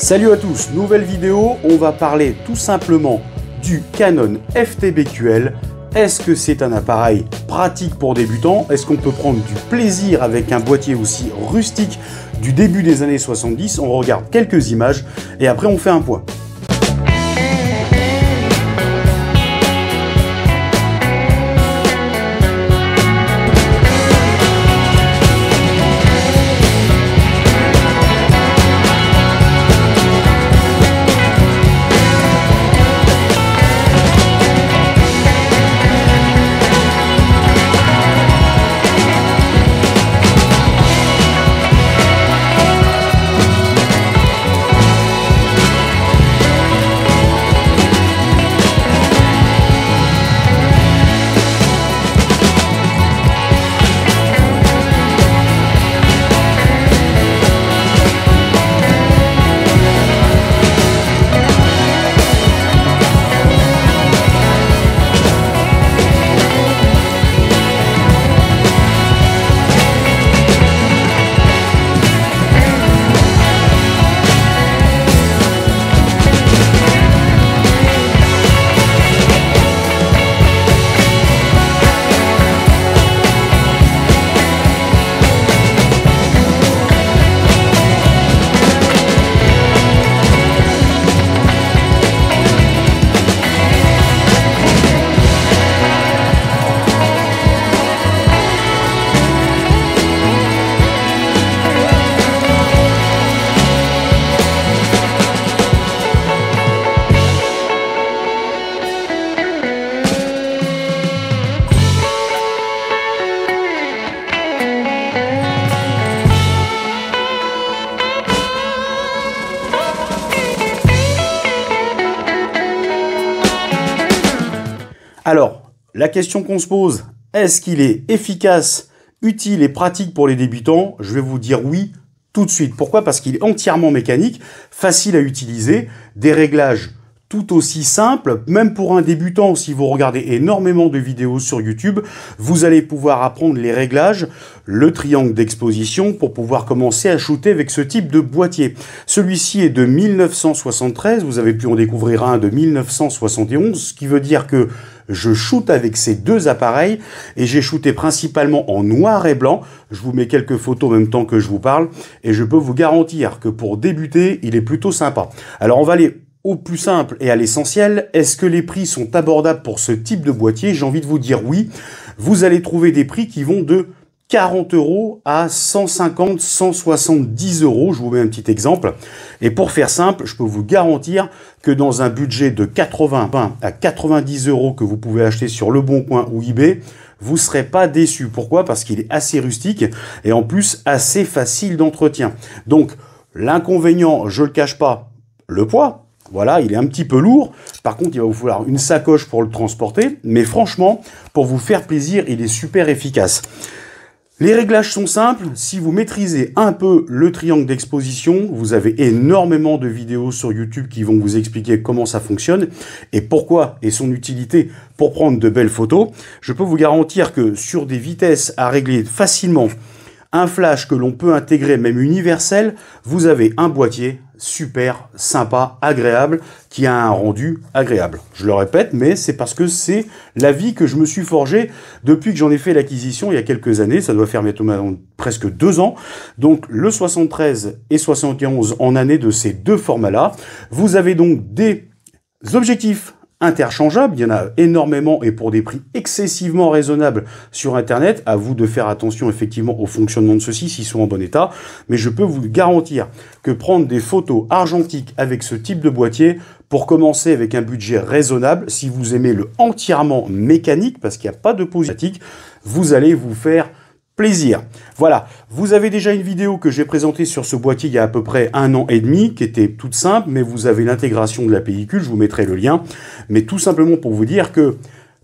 Salut à tous, nouvelle vidéo, on va parler tout simplement du Canon FT-BQL. Est-ce que c'est un appareil pratique pour débutants? Est-ce qu'on peut prendre du plaisir avec un boîtier aussi rustique du début des années 70? On regarde quelques images et après on fait un point. Alors, la question qu'on se pose, est-ce qu'il est efficace, utile et pratique pour les débutants? Je vais vous dire oui tout de suite. Pourquoi? Parce qu'il est entièrement mécanique, facile à utiliser, des réglages tout aussi simples. Même pour un débutant, si vous regardez énormément de vidéos sur YouTube, vous allez pouvoir apprendre les réglages, le triangle d'exposition pour pouvoir commencer à shooter avec ce type de boîtier. Celui-ci est de 1973, vous avez pu en découvrir un de 1971, ce qui veut dire que je shoote avec ces deux appareils et j'ai shooté principalement en noir et blanc. Je vous mets quelques photos en même temps que je vous parle et je peux vous garantir que pour débuter, il est plutôt sympa. Alors on va aller au plus simple et à l'essentiel. Est-ce que les prix sont abordables pour ce type de boîtier? J'ai envie de vous dire oui. Vous allez trouver des prix qui vont de 40 € à 150, 170 €. Je vous mets un petit exemple. Et pour faire simple, je peux vous garantir que dans un budget de 80 à 90 € que vous pouvez acheter sur Le Bon Coin ou eBay, vous ne serez pas déçu. Pourquoi? Parce qu'il est assez rustique et en plus assez facile d'entretien. Donc, l'inconvénient, je le cache pas, le poids. Voilà, il est un petit peu lourd. Par contre, il va vous falloir une sacoche pour le transporter. Mais franchement, pour vous faire plaisir, il est super efficace. Les réglages sont simples. Si vous maîtrisez un peu le triangle d'exposition, vous avez énormément de vidéos sur YouTube qui vont vous expliquer comment ça fonctionne et pourquoi et son utilité pour prendre de belles photos. Je peux vous garantir que sur des vitesses à régler facilement, un flash que l'on peut intégrer même universel, vous avez un boîtier super sympa, agréable, qui a un rendu agréable. Je le répète, mais c'est parce que c'est la vie que je me suis forgée depuis que j'en ai fait l'acquisition il y a quelques années. Ça doit faire maintenant presque 2 ans. Donc le 73 et 71 en année de ces deux formats-là. Vous avez donc des objectifs interchangeables, il y en a énormément et pour des prix excessivement raisonnables sur Internet. À vous de faire attention effectivement au fonctionnement de ceux-ci s'ils sont en bon état. Mais je peux vous garantir que prendre des photos argentiques avec ce type de boîtier, pour commencer avec un budget raisonnable, si vous aimez le entièrement mécanique, parce qu'il n'y a pas de pause statique, vous allez vous faire plaisir. Voilà, vous avez déjà une vidéo que j'ai présentée sur ce boîtier il y a à peu près 1 an et demi, qui était toute simple, mais vous avez l'intégration de la pellicule, je vous mettrai le lien. Mais tout simplement pour vous dire que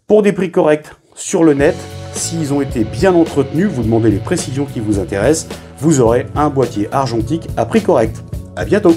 pour des prix corrects sur le net, s'ils ont été bien entretenus, vous demandez les précisions qui vous intéressent, vous aurez un boîtier argentique à prix correct. À bientôt.